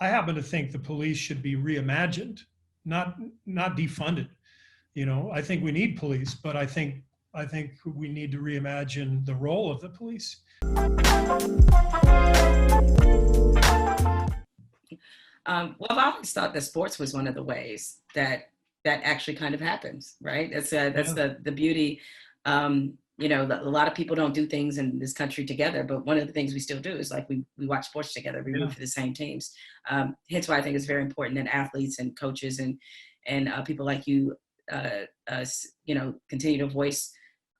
I happen to think the police should be reimagined, not not defunded. I think we need police, but I think we need to reimagine the role of the police. Well, I've always thought that sports was one of the ways that actually kind of happens, right? That's Yeah, the beauty. A lot of people don't do things in this country together, but one of the things we still do is like we watch sports together. We root yeah, for the same teams. Hence why I think it's very important that athletes and coaches and people like you, continue to voice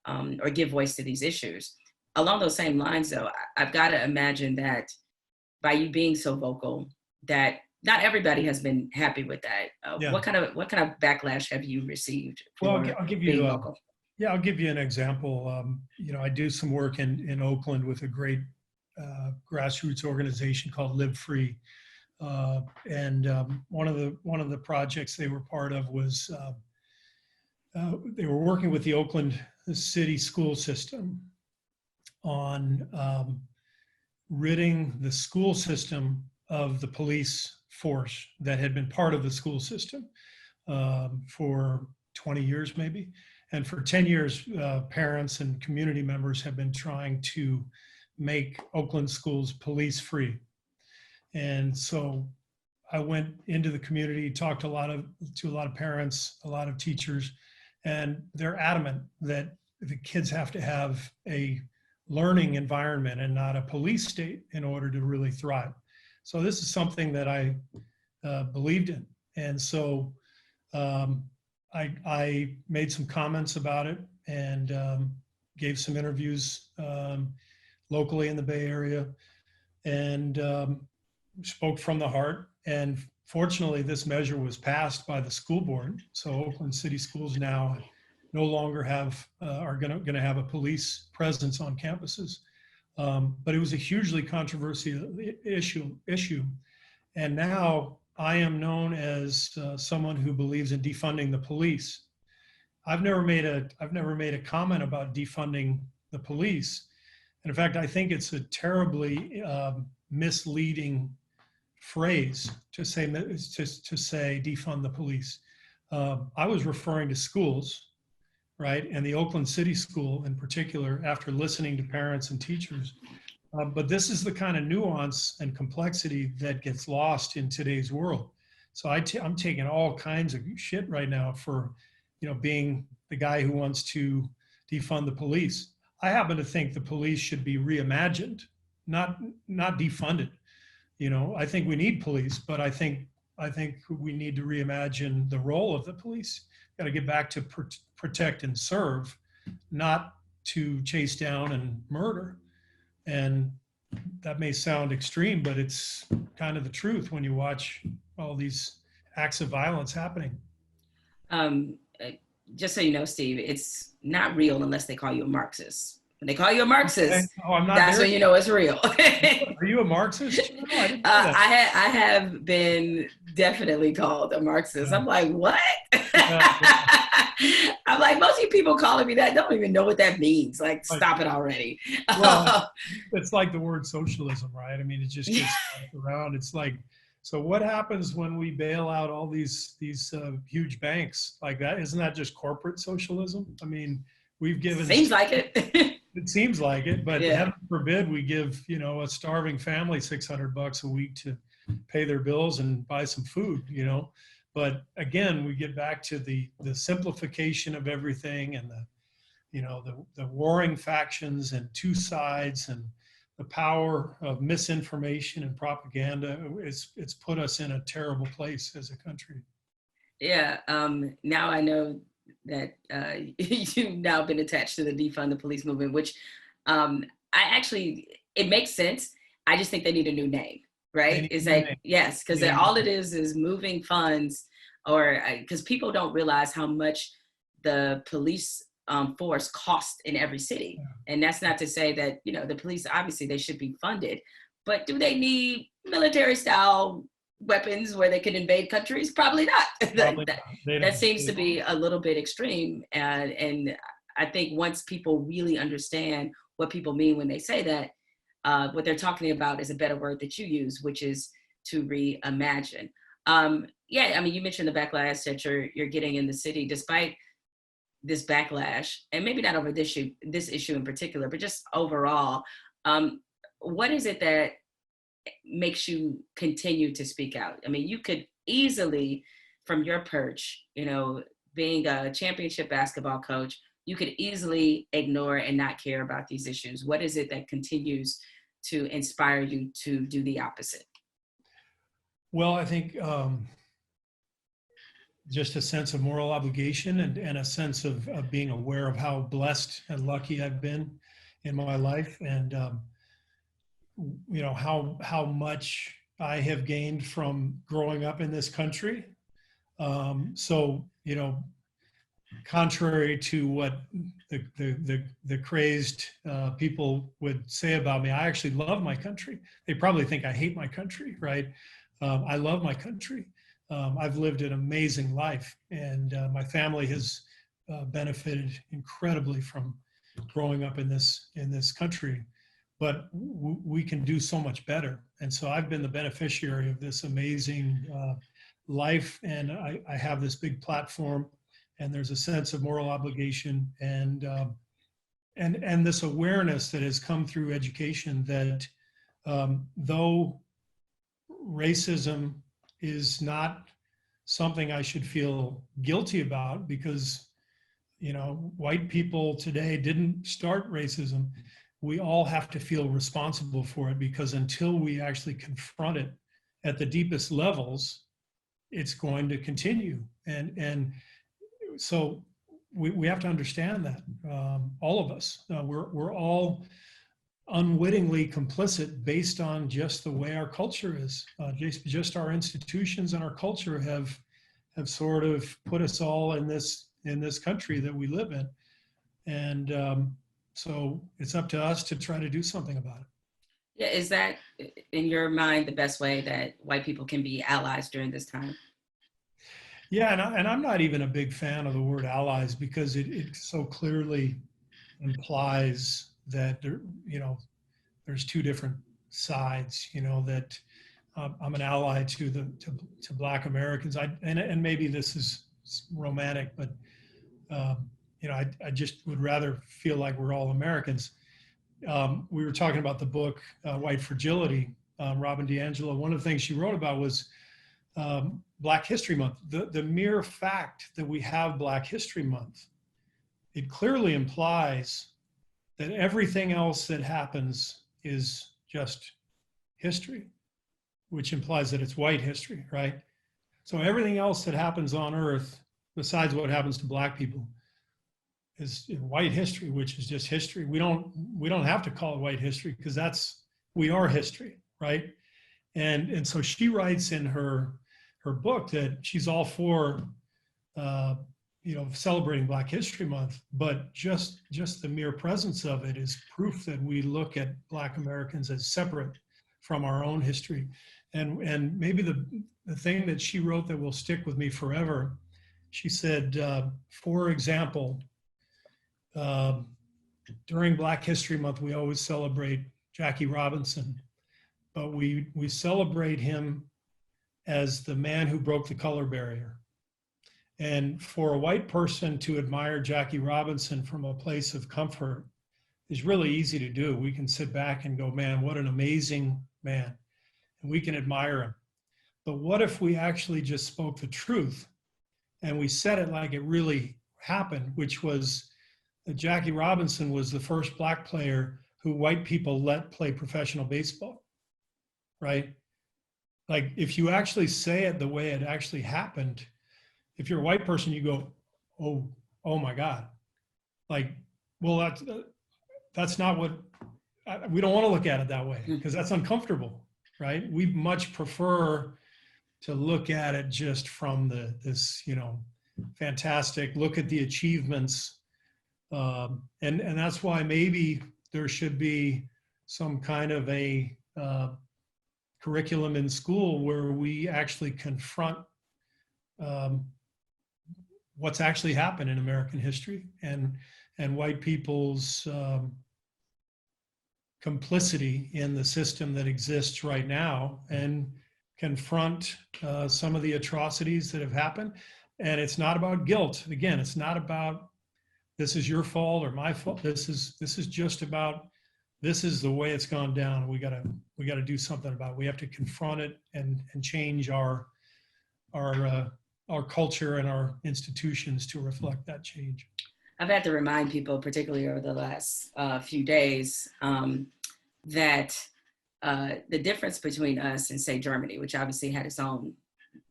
or give voice to these issues. Along those same lines, though, I've got to imagine that by you being so vocal, that not everybody has been happy with that. yeah. What kind of backlash have you received Well, for I'll give being you vocal? yeah, I'll give you an example. I do some work in Oakland with a great grassroots organization called Live Free, and one of the projects they were part of was they were working with the Oakland City school system on ridding the school system of the police force that had been part of the school system for 20 years maybe. And for 10 years, parents and community members have been trying to make Oakland schools police free. And so I went into the community, talked to a lot of parents, a lot of teachers, and they're adamant that the kids have to have a learning environment and not a police state in order to really thrive. So this is something that I believed in, and so I made some comments about it and gave some interviews locally in the Bay Area, and spoke from the heart. And fortunately, this measure was passed by the school board. So Oakland City Schools now no longer are going to have a police presence on campuses. But it was a hugely controversial issue. And now I am known as someone who believes in defunding the police. I've never made a comment about defunding the police. And in fact, I think it's a terribly misleading phrase to say defund the police. I was referring to schools, right, and the Oakland City School in particular, after listening to parents and teachers. But this is the kind of nuance and complexity that gets lost in today's world. So I'm taking all kinds of shit right now for, being the guy who wants to defund the police. I happen to think the police should be reimagined, not defunded. I think we need police, but I think we need to reimagine the role of the police. Got to get back to protect and serve, not to chase down and murder. And that may sound extreme, but it's kind of the truth when you watch all these acts of violence happening. Um, uh, just so you know, Steve, it's not real unless they call you a Marxist. When they call you a Okay. Marxist, Oh, I'm not that's there. when you know it's real. Are you a Marxist? No, I didn't know that. I have been definitely called a Marxist. Yeah. I'm like, what? Yeah. I'm like, most of you people calling me that don't even know what that means. Like, Like, stop it already. well, it's like the word socialism, right? I mean, it just gets passed around. It's like, so what happens when we bail out all these huge banks like that? Isn't that just corporate socialism? I mean, we've given. Seems like it. It seems like it, but Yeah. heaven forbid we give, a starving family $600 a week to pay their bills and buy some food. But again, we get back to the simplification of everything, and the warring factions and two sides, and the power of misinformation and propaganda. It's put us in a terrible place as a country. Yeah. Now I know that you've now been attached to the defund the police movement, which it makes sense. I just think they need a new name, They right? need Is a new that name. yes? Because They need a all new it is moving funds, or because people don't realize how much the police force cost in every city. And that's not to say that the police, obviously they should be funded, but do they need military style weapons where they can invade countries? Probably not. Probably not. They That don't. seems to be a little bit extreme. And I think once people really understand what people mean when they say that, what they're talking about is a better word that you use, which is to reimagine. Yeah, I mean, you mentioned the backlash that you're getting in the city, despite this backlash, and maybe not over this issue in particular, but just overall. Um, what is it that makes you continue to speak out? I mean, you could easily, from your perch, being a championship basketball coach, you could easily ignore and not care about these issues. What is it that continues to inspire you to do the opposite? Well, I think just a sense of moral obligation and a sense of being aware of how blessed and lucky I've been in my life, and how much I have gained from growing up in this country. So contrary to what the crazed people would say about me, I actually love my country. They probably think I hate my country, right? I love my country. I've lived an amazing life, and my family has benefited incredibly from growing up in this country. But we can do so much better, and so I've been the beneficiary of this amazing life, and I have this big platform, and there's a sense of moral obligation and this awareness that has come through education that though racism is not something I should feel guilty about, because white people today didn't start racism. We all have to feel responsible for it, because until we actually confront it at the deepest levels, it's going to continue. And so we have to understand that all of us, we're all unwittingly complicit based on just the way our culture is. Just our institutions and our culture have sort of put us all in this country that we live in, and so it's up to us to try to do something about it. Yeah, is that in your mind the best way that white people can be allies during this time? Yeah, and I'm not even a big fan of the word allies, because it so clearly implies that there's two different sides. That I'm an ally to Black Americans. And maybe this is romantic, but I just would rather feel like we're all Americans. We were talking about the book White Fragility. Robin DiAngelo. One of the things she wrote about was Black History Month. The mere fact that we have Black History Month, it clearly implies that everything else that happens is just history, which implies that it's white history, right? So everything else that happens on Earth, besides what happens to Black people, is white history, which is just history. We don't have to call it white history, because we are history, right? And so she writes in her book that she's all for celebrating Black History Month, but just the mere presence of it is proof that we look at Black Americans as separate from our own history. And maybe the thing that she wrote that will stick with me forever, she said, for example, during Black History Month, we always celebrate Jackie Robinson, but we celebrate him as the man who broke the color barrier. And for a white person to admire Jackie Robinson from a place of comfort is really easy to do. We can sit back and go, man, what an amazing man. And we can admire him. But what if we actually just spoke the truth and we said it like it really happened, which was that Jackie Robinson was the first Black player who white people let play professional baseball, right? Like, if you actually say it the way it actually happened, if you're a white person, you go, oh my God. Like, well, that's not what, we don't want to look at it that way, because that's uncomfortable, right? We much prefer to look at it just from this fantastic, look at the achievements. And that's why maybe there should be some kind of a curriculum in school where we actually confront what's actually happened in American history, and white people's complicity in the system that exists right now, and confront some of the atrocities that have happened. And it's not about guilt. Again, it's not about this is your fault or my fault. This is just about this is the way it's gone down. We gotta do something about it. We have to confront it and change our culture and our institutions to reflect that change. I've had to remind people, particularly over the last few days, that the difference between us and, say, Germany, which obviously had its own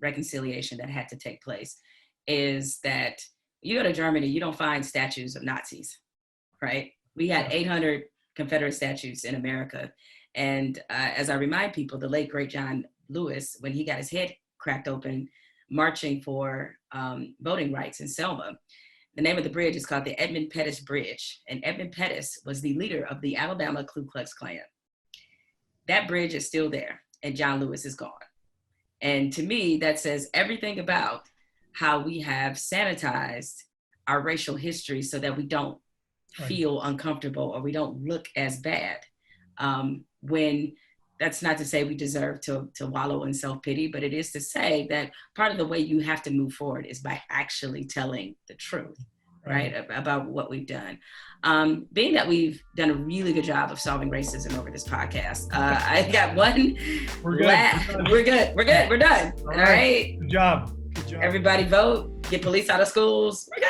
reconciliation that had to take place, is that you go to Germany, you don't find statues of Nazis, right? We had 800 Confederate statues in America. And as I remind people, the late, great John Lewis, when he got his head cracked open, marching for voting rights in Selma, the name of the bridge is called the Edmund Pettus Bridge. And Edmund Pettus was the leader of the Alabama Ku Klux Klan. That bridge is still there, and John Lewis is gone. And to me, that says everything about how we have sanitized our racial history so that we don't feel uncomfortable or we don't look as bad. When that's not to say we deserve to wallow in self-pity, but it is to say that part of the way you have to move forward is by actually telling the truth, right? About what we've done. Being that we've done a really good job of solving racism over this podcast, I got one. We're good. We're done. All right. Good job. Everybody vote, get police out of schools. We're good.